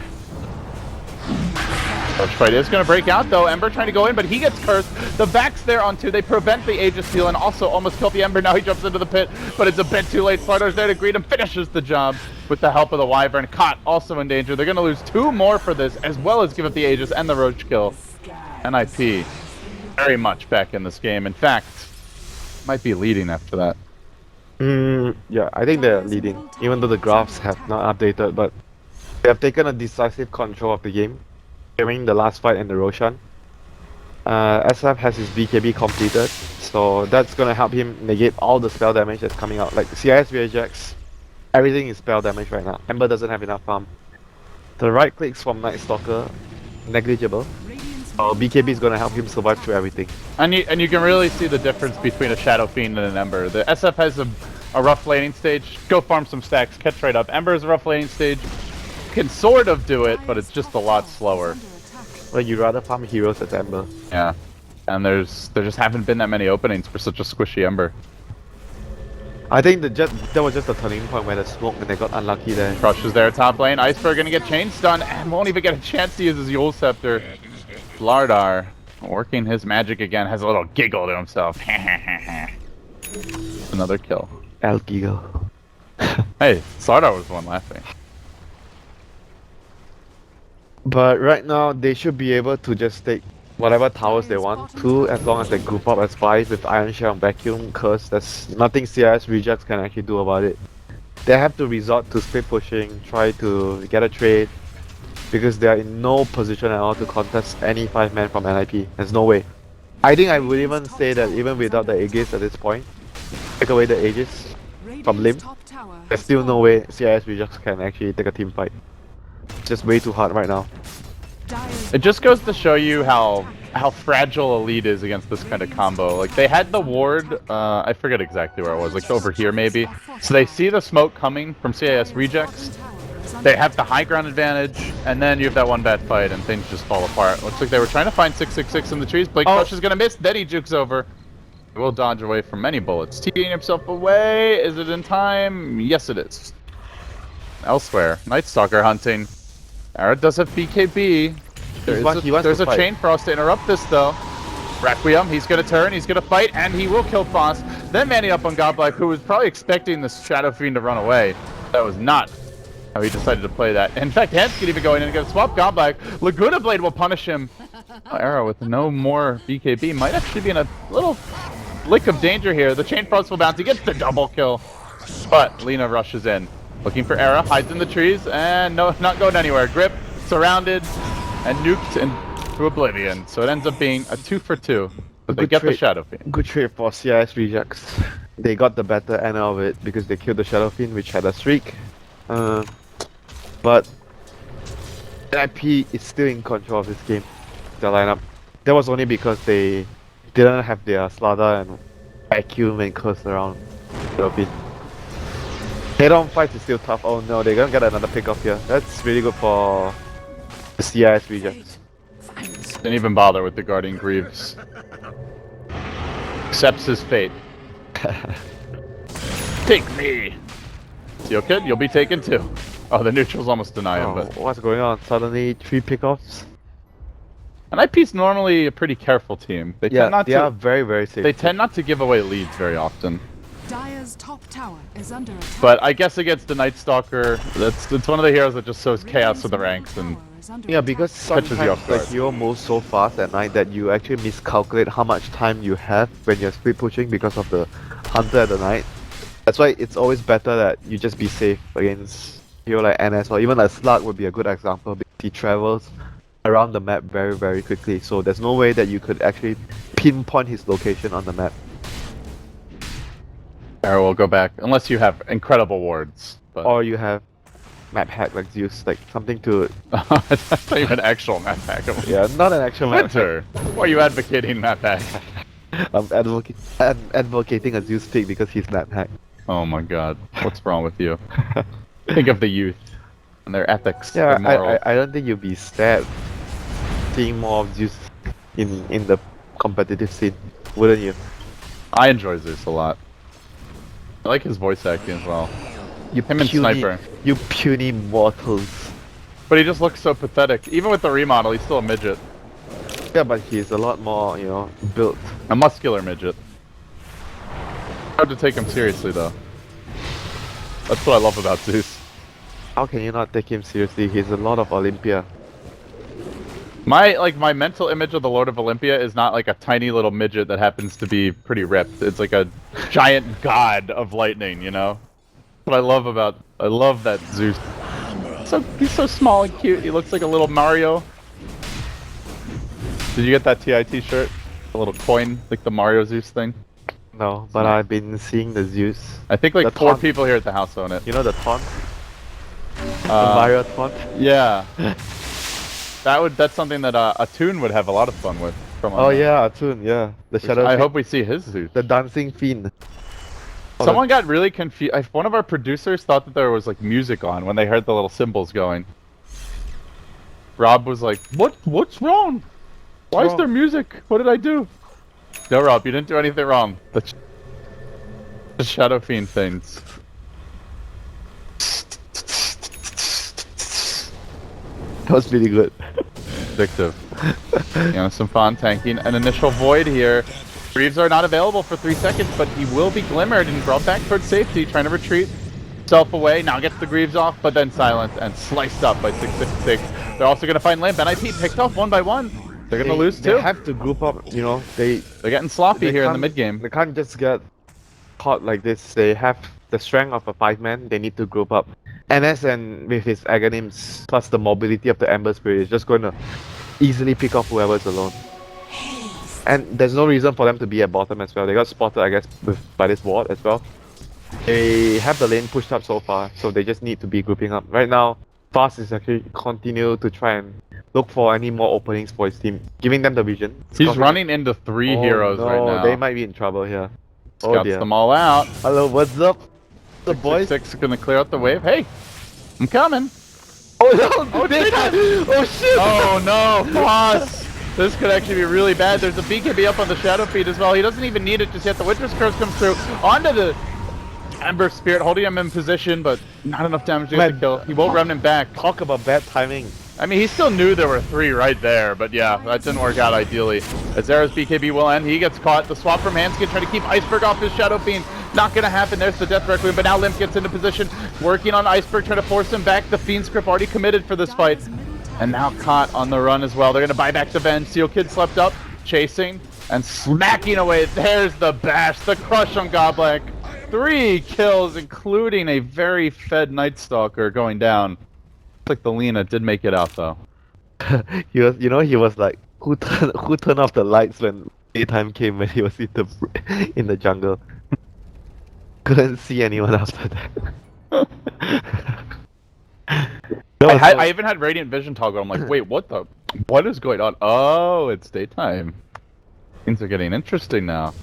Roach fight is going to break out though. Ember trying to go in, but he gets cursed. The Vax there on 2. They prevent the Aegis steal and also almost kill the Ember. Now he jumps into the pit, but it's a bit too late. Slardar's there to greet him, finishes the job with the help of the Wyvern. Caught also in danger. They're going to lose 2 more for this, as well as give up the Aegis and the Roach kill. NiP very much back in this game. In fact, might be leading after that. Yeah, I think they're leading, even though the graphs have not updated, but they have taken a decisive control of the game during the last fight in the Roshan. SF has his BKB completed, so that's gonna help him negate all the spell damage that's coming out. Like CIS rejects, everything is spell damage right now. Ember doesn't have enough farm. The right clicks from Night Stalker, negligible. BKB is gonna help him survive through everything. And you can really see the difference between a Shadow Fiend and an Ember. The SF has a rough laning stage. Go farm some stacks, catch right up. Ember is a rough laning stage. Can sort of do it, but it's just a lot slower. Well, you'd rather farm heroes as Ember. Yeah. And there just haven't been that many openings for such a squishy Ember. I think that was just a turning point where the smoke and they got unlucky there. Crush is there top lane. Iceberg gonna get chain stun and won't even get a chance to use his Yule Scepter. Lardar, working his magic again, has a little giggle to himself. Another kill. El giggle. Hey, Slardar was the one laughing. But right now, they should be able to just take whatever towers they want to, as long as they group up as 5 with Iron Shell and Vacuum Curse. There's nothing CIS rejects can actually do about it. They have to resort to split pushing, try to get a trade, because they are in no position at all to contest any 5-man from NiP. There's no way. I think I would even say that even without the Aegis at this point, take away the Aegis from Lim, there's still no way CIS rejects can actually take a team fight. It's just way too hard right now. It just goes to show you how fragile Elite is against this kind of combo. Like, they had the ward, I forget exactly where it was, like over here maybe. So they see the smoke coming from CIS rejects. They have the high ground advantage, and then you have that one bad fight and things just fall apart. Looks like they were trying to find 666 in the trees. Blake Crush is gonna miss, then he jukes over. He will dodge away from many bullets. TPing himself away, is it in time? Yes it is. Elsewhere, Night Stalker hunting. Ara does have BKB. There's a chain frost to interrupt this though. Requiem, he's gonna turn, he's gonna fight, and he will kill Foss. Then manning up on Godlike, who was probably expecting the Shadow Fiend to run away. That was not how he decided to play that. In fact, Hans could even go in and get a swap Godlike. Laguna Blade will punish him. Arrow with no more BKB might actually be in a little lick of danger here. The chain frost will bounce, he gets the double kill. But Lina rushes in. Looking for Era, hides in the trees, and no, not going anywhere. Grip, surrounded, and nuked into oblivion. So it ends up being a 2 for 2. But they get the Shadow Fiend. Good trade for CIS rejects. They got the better end of it because they killed the Shadow Fiend, which had a streak. But NiP is still in control of this game, their lineup. That was only because they didn't have their Slardar and Vacuum and Curse around Shadow Fiend. Head-on fight is still tough. Oh no, they're gonna get another pick off here. That's really good for the CIS rejects. Didn't even bother with the Guardian Greaves. Accepts his fate. Take me! Seal Kid, you'll be taken too. Oh, the neutrals almost deny him, but... What's going on? Suddenly 3 pickoffs? And NiP's normally a pretty careful team. They tend not they are very, very safe. They tend not to give away leads very often. Dire's top tower is under attack. But I guess against the Night Stalker, it's one of the heroes that just sows chaos to the ranks and... Yeah, because sometimes the hero moves so fast at night that you actually miscalculate how much time you have when you're split pushing because of the hunter at the night. That's why it's always better that you just be safe against hero like NS, or even a Slug would be a good example because he travels around the map very, very quickly. So there's no way that you could actually pinpoint his location on the map. Arrow will go back, unless you have incredible wards. But... Or you have map hack like Zeus, like something to... That's not even actual map hack. Yeah, not an actual map hack. Why are you advocating map hack? I'm advocating a Zeus pick because he's map hack. Oh my god, what's wrong with you? Think of the youth and their ethics. Yeah, their I don't think you'll be sad seeing more of Zeus in the competitive scene, wouldn't you? I enjoy Zeus a lot. I like his voice acting as well. You Him and Sniper. You puny mortals. But he just looks so pathetic. Even with the remodel, he's still a midget. Yeah, but he's a lot more, built. A muscular midget. Hard to take him seriously, though. That's what I love about Zeus. How can you not take him seriously? He's a lot of Olympia. My mental image of the Lord of Olympia is not like a tiny little midget that happens to be pretty ripped. It's like a giant god of lightning, you know? What I love that Zeus. He's so small and cute. He looks like a little Mario. Did you get that TI t-shirt? A little coin, like the Mario Zeus thing? No, but I've been seeing the Zeus. I think like The 4 taunt. people here at the house own it. You know the taunt? The Mario taunt? Yeah. That's something that a Toon would have a lot of fun with. Oh yeah, Atun, yeah. The Shadow I Fiend. hope we see his Zeus. The Dancing Fiend. Someone got really confused. One of our producers thought that there was like music on when they heard the little cymbals going. Rob was like, What's wrong? Why is there music? What did I do?" No, Rob, you didn't do anything wrong. The Shadow Fiend things. That was really good. Addictive. Some fun tanking. An initial void here. Greaves are not available for 3 seconds, but he will be glimmered and brought back towards safety, trying to retreat himself away. Now gets the Greaves off, but then silenced and sliced up by 666. They're also going to find Limp, and NiP picked off 1 by 1. They're going to lose too. They have to group up, they're getting sloppy here in the mid game. They can't just get caught like this. They have the strength of a 5-man. They need to group up. NS and with his Aghanims plus the mobility of the Ember Spirit is just going to easily pick off whoever's alone. And there's no reason for them to be at bottom as well. They got spotted, I guess, by this ward as well. They have the lane pushed up so far, so they just need to be grouping up. Right now, Fast is actually continue to try and look for any more openings for his team, giving them the vision. He's running into 3 heroes right now. They might be in trouble here. Scouts them all out. Hello, what's up? The boys? 6 is going to clear out the wave. Hey, I'm coming. Oh no! Oh, oh shit! Oh no, Foss! This could actually be really bad. There's a BKB up on the Shadow Feed as well. He doesn't even need it just yet. The Witness Curse comes through onto the Ember Spirit, holding him in position, but not enough damage to get the kill. He won't run him back. Talk about bad timing. I mean, he still knew there were 3 right there, but yeah, that didn't work out ideally. Azera's BKB will end. He gets caught. The swap from Hanskin trying to keep Iceberg off his Shadow Fiend. Not going to happen. There's the Death Requiem, but now Limp gets into position, working on Iceberg, trying to force him back. The Fiend script already committed for this fight, and now caught on the run as well. They're going to buy back the Venge. Seal Kid slept up, chasing, and smacking away. There's the bash, the crush on Goblank. 3 kills, including a very fed Night Stalker going down. Looks like the Lena did make it out, though. He was like, who turned off the lights when daytime came when he was in the jungle. Couldn't see anyone after that. I even had Radiant Vision toggle. I'm like, wait, what is going on? Oh, it's daytime. Things are getting interesting now.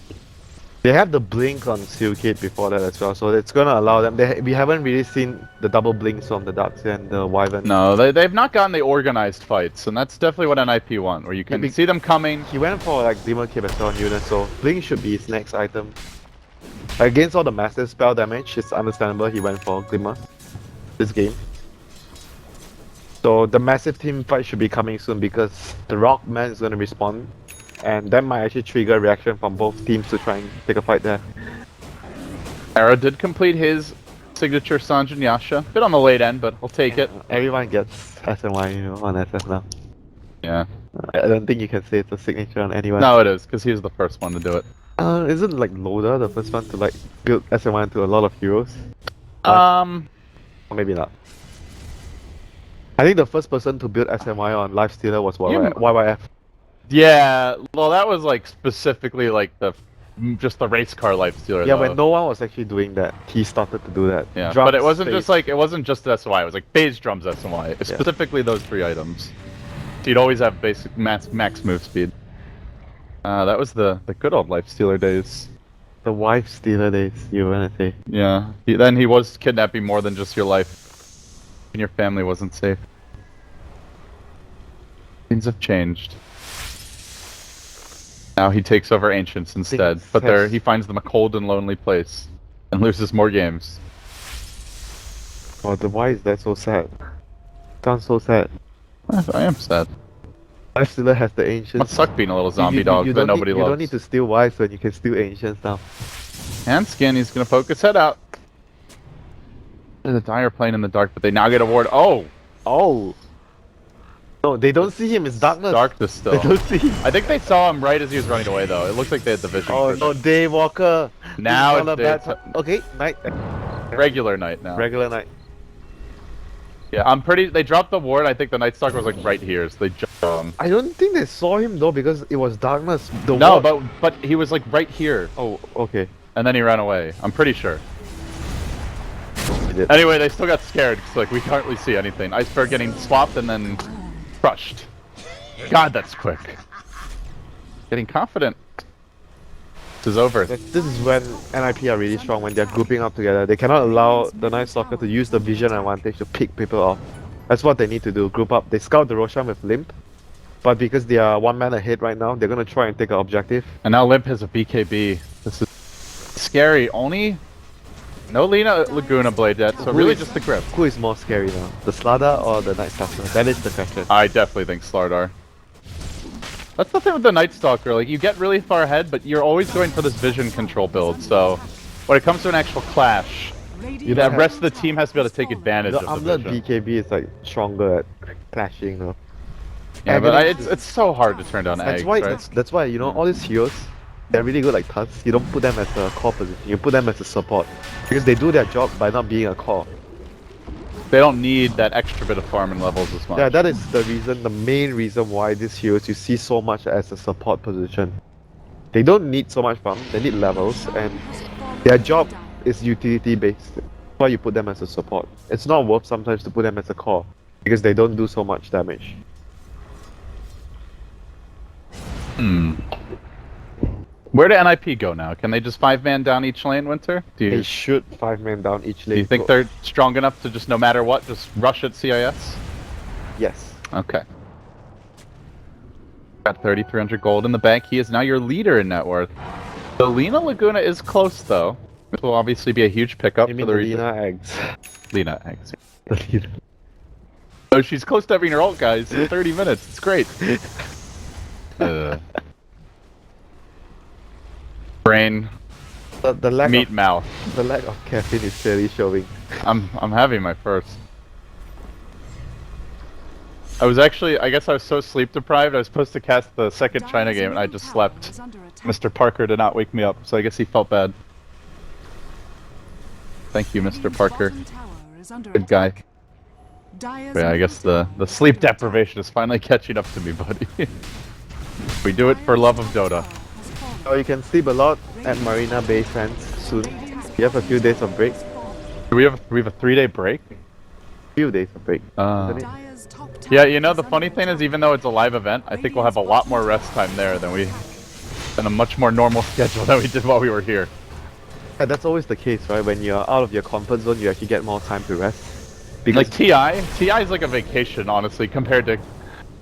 They have the blink on Seal Kid before that as well, so it's gonna allow them. We haven't really seen the double blinks on the Ducks and the Wyvern. No, they've not gotten the organized fights, and that's definitely what NiP want, where you can see them coming. He went for like Demon Cape as well on unit, so blink should be his next item. Against all the massive spell damage, it's understandable he went for Glimmer this game. So the massive team fight should be coming soon because the Rockman is gonna respawn. And that might actually trigger a reaction from both teams to try and take a fight there. Arrow did complete his signature Sanjin Yasha. Bit on the late end, but I'll take it. Everyone gets SNY, on SS now. Yeah. I don't think you can say it's a signature on anyone. No, it is, because he was the first one to do it. Isn't like Loda the first one to like build SNY into a lot of heroes? Or maybe not. I think the first person to build SNY on Lifestealer was YYF. Yeah, well, that was like specifically like just the race car Lifestealer. Yeah, though. when no one was actually doing that, he started to do that. Yeah, Drums, but it wasn't space. just SY. It was like phase drums SY. Specifically those 3 items. So you'd always have basic max move speed. That was the good old Lifestealer days. The wife stealer days, you wanna say? Yeah. Then he was kidnapping more than just your life, and your family wasn't safe. Things have changed. Now he takes over Ancients instead, but he finds them a cold and lonely place, and loses more games. Oh, why is that so sad? Sounds so sad. I am sad. Life Stealer has the ancients. Must suck being a little zombie dog that don't nobody need, loves. You don't need to steal wives when you can steal ancients now. And Skin, he's gonna poke his head out. And the Dire playing in the dark, but they now get a ward. Oh! Oh! No, they don't see him, it's darkness. Darkness still. They don't see him. I think they saw him right as he was running away, though. It looks like they had the vision. Oh no, Daywalker! Now This is not it's a bad time. Okay, night. regular night now. Regular night. Yeah, I'm pretty. They dropped the ward. I think the Night Stalker was like right here, so they jumped on him. I don't think they saw him though because it was darkness. No, but he was like right here, Oh, okay. and then he ran away. I'm pretty sure. He did. Anyway, they still got scared because like we can't really see anything. Iceberg getting swapped and then crushed. God, that's quick. Getting confident. This is over. This is when NiP are really strong, when they're grouping up together. They cannot allow the Night Stalker to use the vision advantage to pick people off. That's what they need to do, group up. They scout the Roshan with Limp, but because they are one man ahead right now, they're gonna try and take an objective. And now Limp has a BKB. This is scary. Only no Lina Laguna Blade yet, so really just the grip. Who is more scary now, the Slardar or the Night Stalker? That is the question. I definitely think Slardar. That's the thing with the Night Stalker, like you get really far ahead, but you're always going for this vision control build, so when it comes to an actual clash, You the don't rest of the team has to be able to take advantage The of the Armlet vision. BKB is like stronger at clashing though. Yeah, but it's so hard to turn down That's eggs, why right? that's why you know all these heroes, they're really good like Tusk. You don't put them as a core position, you put them as a support. Because they do their job by not being a core. They don't need that extra bit of farming levels as much. Yeah, that is the reason, the main reason why these heroes you see so much as a support position. They don't need so much farm, they need levels, and their job is utility based. That's why you put them as a support. It's not worth sometimes to put them as a core, because they don't do so much damage. Where do NiP go now? Can they just 5-man down each lane, Winter? Do They you, should 5-man down each lane. do you think they're strong enough to just no matter what, just rush at CIS? Yes. Okay. Got 3,300 gold in the bank. He is now your leader in net worth. The Lina Laguna is close though. This will obviously be a huge pickup You for mean the the region. Lina eggs. Lina eggs. The Lina. So she's close to having her ult, guys, in 30 minutes. It's great. Brain, The lack meat, of mouth. the lack of caffeine is clearly showing. I'm having my first. I was actually, I guess I was so sleep deprived, I was supposed to cast the second China game and I just slept. Mr. Parker did not wake me up, so I guess he felt bad. Thank you, Mr. Parker. Good guy. But yeah, I guess the sleep deprivation is finally catching up to me, buddy. We do it for love of Dota. Oh, you can sleep a lot at Marina Bay Sands soon. You have a few days of break. Do we have a 3-day break? Few days of break. isn't it? Yeah, you know the funny thing is, even though it's a live event, I think we'll have a lot more rest time there than a much more normal schedule than we did while we were here. Yeah, that's always the case, right? When you're out of your comfort zone, you actually get more time to rest. Because Like TI is like a vacation, honestly, compared to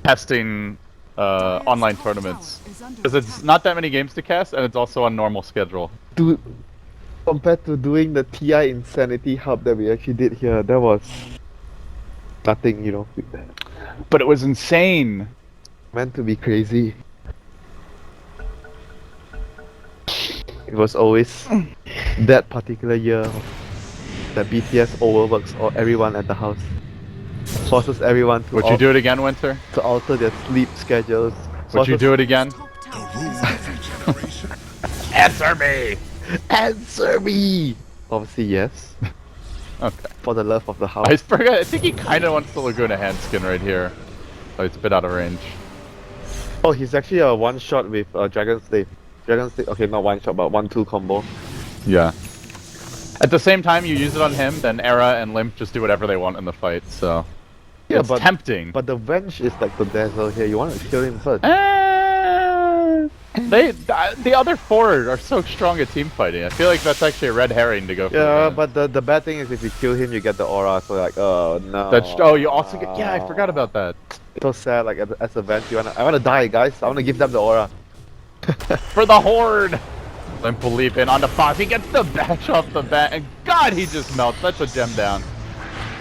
casting online tournaments, because it's not that many games to cast, and it's also on normal schedule. compared to doing the TI Insanity Hub that we actually did here, that was nothing, you know. But it was insane. Meant to be crazy. It was always that particular year that BTS overworks or everyone at the house. Forces everyone to Would you do it again, Winter? to alter their sleep schedules. Would you do it again? Answer me! Answer me! Obviously yes. Okay. For the love of the house. I think he kind of wants the Laguna hand skin right here. Oh, it's a bit out of range. Oh, he's actually a one-shot with Dragon Slave. Dragon Slave, okay, not one-shot, but 1-2 combo. Yeah. At the same time, you use it on him, then Era and Limp just do whatever they want in the fight, so... Yeah, it's tempting. But the Venge is like the dazzle here. You want to kill him first. The other four are so strong at team fighting. I feel like that's actually a red herring to go for. Yeah, but the bad thing is if you kill him, you get the aura. So like, oh no. Oh, you also get. Yeah, I forgot about that. So sad. Like as a Venge, I wanna die, guys. I wanna give them the aura. For the horde. Limp will leap in on the Fox. He gets the bash off the bat, and God, he just melts. That's a gem down.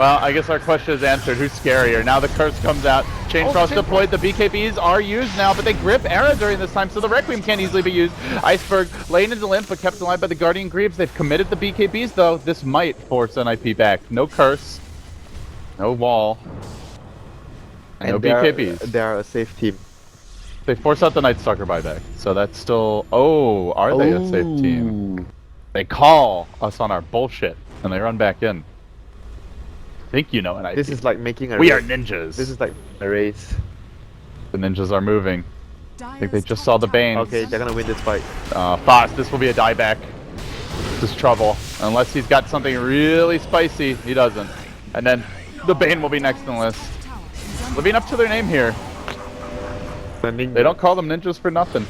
Well, I guess our question is answered. Who's scarier? Now the curse comes out. Chain Frost deployed. The BKBs are used now, but they grip Era during this time, so the Requiem can't easily be used. Iceberg laying into Limp, but kept alive by the Guardian Greaves. They've committed the BKBs, though. This might force NiP back. No curse. No wall. And no BKBs. They're a safe team. They force out the Night Stalker buyback, so that's still... Oh, are they a safe team? They call us on our bullshit, and they run back in. I think you know NiP. This is like making a We race. are ninjas. This is like a race. The ninjas are moving. I think they just saw the Bane. Okay, they're gonna win this fight. Foss, this will be a dieback. This is trouble. Unless he's got something really spicy, he doesn't. And then the Bane will be next on the list. Living up to their name here. They don't call them ninjas for nothing.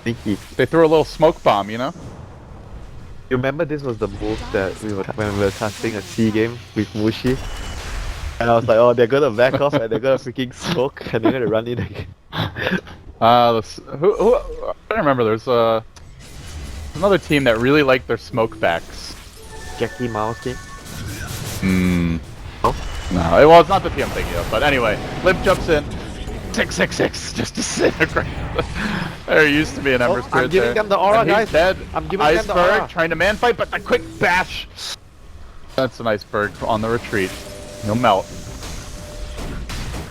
Sneaky. They threw a little smoke bomb, you know? You remember this was the move that when we were casting a C game with Mushi? And I was like, oh, they're gonna back off and they're gonna freaking smoke and they're gonna run in again. I don't remember. There's another team that really liked their smoke backs. Jackie Mouse team? No, well, it's not the team I'm thinking of. But anyway, Limp jumps in. 666 just disintegrate. There used to be an Ember Spirit. I'm giving them the aura, and he's guys. Dead. I'm giving them the aura. Iceberg trying to man fight, but the quick bash. That's an Iceberg on the retreat. He'll melt.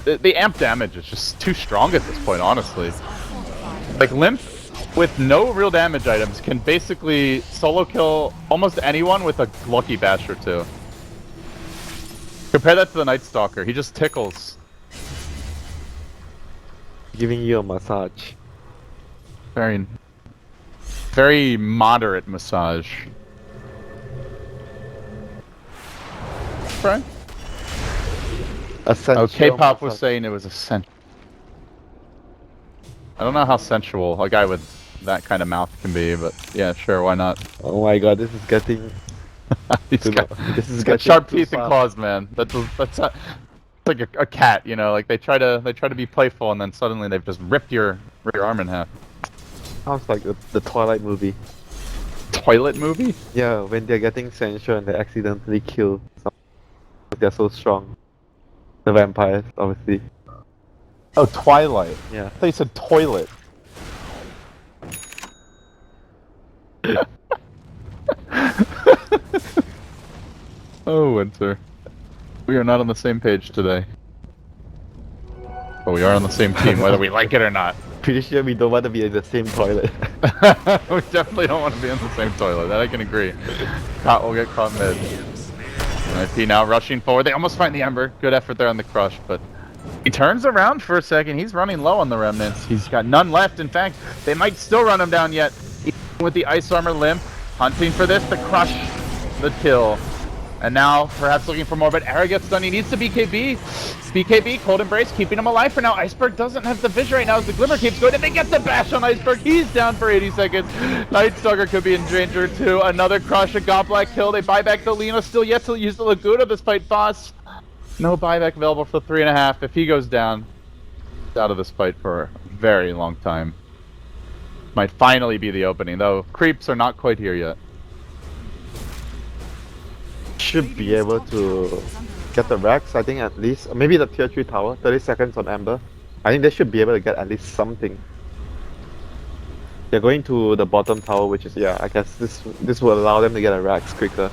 The amp damage is just too strong at this point, honestly. Like Limp, with no real damage items, can basically solo kill almost anyone with a lucky bash or two. Compare that to the Night Stalker. He just tickles. Giving you a massage. Very moderate massage. Right? Essential. Oh, K-pop was saying it was essential. I don't know how sensual a guy with that kind of mouth can be, but yeah, sure, why not? Oh my god, this is getting... He's got getting sharp too teeth and far. claws, man. That's like a cat, you know. Like they try to be playful, and then suddenly they've just ripped your arm in half. Sounds like the Twilight movie. Toilet movie? Yeah, when they're getting sensual and they accidentally kill someone. They're so strong. The vampires, obviously. Oh, Twilight. Yeah. I thought you said toilet. Oh, Winter. We are not on the same page today. But we are on the same team, whether we like it or not. Pretty sure we don't want to be in the same toilet. We definitely don't want to be in the same toilet. That I can agree. Caught will get caught mid. NiP now rushing forward. They almost find the Ember. Good effort there on the crush, but he turns around for a second. He's running low on the remnants. He's got none left. In fact, they might still run him down yet. With the Ice Armor Limp, hunting for this, the crush, the kill. And now, perhaps looking for more, but Era gets done. He needs the BKB. BKB, Cold Embrace, keeping him alive for now. Iceberg doesn't have the vision right now as the Glimmer keeps going, and they get the bash on Iceberg. He's down for 80 seconds. Night Stalker could be in danger too. Another crush, a Godblack kill. They buy back the Lina, still yet to use the Laguna despite Foss. No buyback available for 3.5. If he goes down, he's out of this fight for a very long time. Might finally be the opening, though creeps are not quite here yet. Should be able to get the racks, I think at least. Maybe the tier 3 tower, 30 seconds on Ember. I think they should be able to get at least something. They're going to the bottom tower, which is, yeah, I guess this will allow them to get a racks quicker.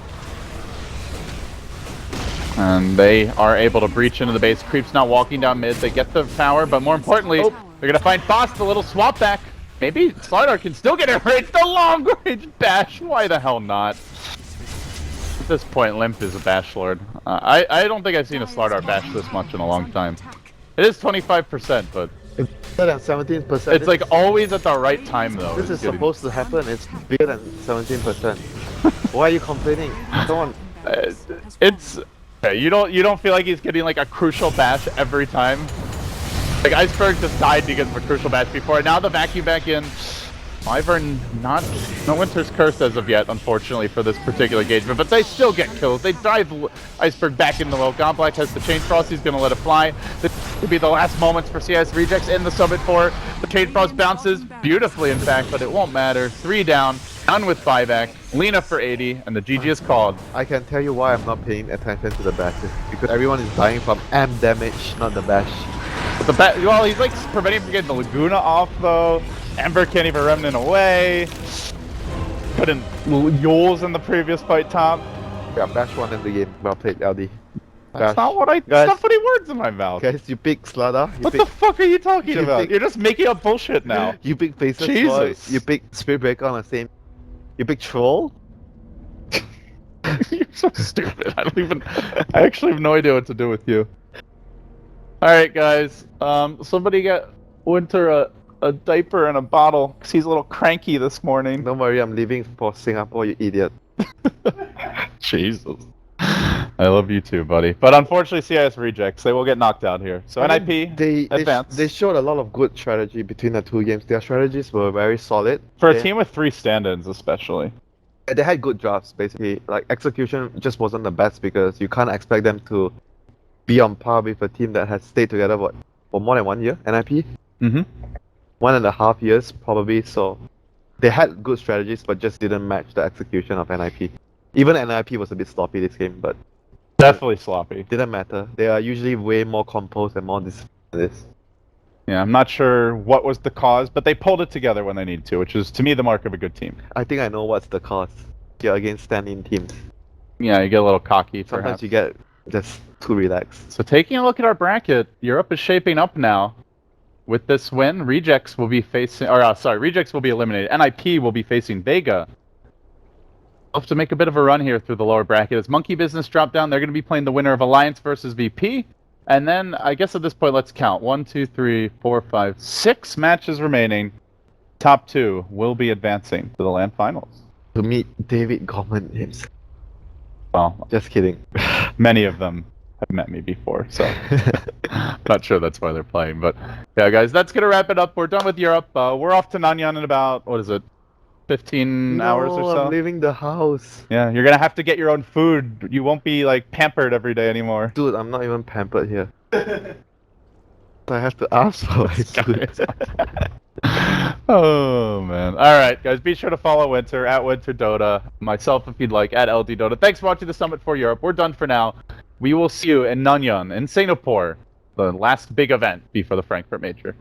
And they are able to breach into the base. Creeps not walking down mid. They get the tower, but more importantly, they're going to find Foss, the little swap back. Maybe Slardar can still get it right. The long range bash. Why the hell not? At this point, Limp is a bash lord. I don't think I've seen a Slardar bash this much in a long time. It is 25%, but It's better than 17%. it's like always at the right time though. This is getting- supposed to happen, it's bigger than 17%. Why are you complaining? Come on. It's okay, you don't feel like he's getting like a crucial bash every time. Like Iceberg just died because of a crucial bash before. Now the vacuum back in. Wyvern no Winter's Curse as of yet, unfortunately, for this particular engagement, but they still get kills. They drive Iceberg back into the low. Godblack has the Chain Frost, he's gonna let it fly. This could be the last moments for CIS Rejects in the Summit 4. The Chain Frost bounces beautifully, in fact, but it won't matter. 3 down. Done with buyback. Lena for 80, and the GG is called. I can tell you why I'm not paying attention to the bashes. Because everyone is dying from M damage, not the bash. But well, he's like preventing from getting the Laguna off though. Ember can't even remnant away. Couldn't Yoles in the previous fight top. Yeah, bash one in the game. Well played, LD. That's not what I. Guys, stop putting words in my mouth. Guys, you pick Slada. What the fuck are you talking about? pick- You're just making up bullshit now. You pick Faceless Jesus. Sword, you pick Spirit Breaker on the same. You pick Troll? You're so stupid. I actually have no idea what to do with you. Alright, guys. Somebody get Winter a diaper and a bottle, because he's a little cranky this morning. Don't worry, I'm leaving for Singapore, you idiot. Jesus. I love you too, buddy. But unfortunately, CIS rejects. They will get knocked out here. So I mean, NiP, advance. they showed a lot of good strategy between the two games. Their strategies were very solid. For a team with 3 stand-ins, especially. They had good drafts, basically. Like, execution just wasn't the best because you can't expect them to be on par with a team that has stayed together for more than 1 year, NiP. Mm-hmm. 1.5 years, probably, so they had good strategies, but just didn't match the execution of NiP. Even NiP was a bit sloppy this game, but Definitely sloppy. didn't matter. They are usually way more composed and more disciplined than this. Yeah, I'm not sure what was the cause, but they pulled it together when they needed to, which is, to me, the mark of a good team. I think I know what's the cause. You're against standing teams. Yeah, you get a little cocky, Sometimes perhaps. you get just too relaxed. So taking a look at our bracket, Europe is shaping up now. With this win, Rejects will be facing, Rejects will be eliminated. NiP will be facing Vega. Hope to make a bit of a run here through the lower bracket. As Monkey Business drop down, they're going to be playing the winner of Alliance versus VP. And then, I guess at this point, let's count. 1, 2, 3, 4, 5, 6 matches remaining. Top 2 will be advancing to the LAN finals. To meet David Gorman himself. Well, Just kidding. many of them have met me before, so not sure that's why they're playing. But yeah, guys, that's going to wrap it up. We're done with Europe. We're off to Nanyang in about, 15 hours or so? I'm leaving the house. Yeah, you're going to have to get your own food. You won't be, like, pampered every day anymore. Dude, I'm not even pampered here. I have to ask for my food. Oh, man. Alright, guys, be sure to follow Winter, at Winter Dota. Myself, if you'd like, at LD Dota. Thanks for watching the Summit for Europe. We're done for now. We will see you in Nanyang, in Singapore, the last big event before the Frankfurt Major.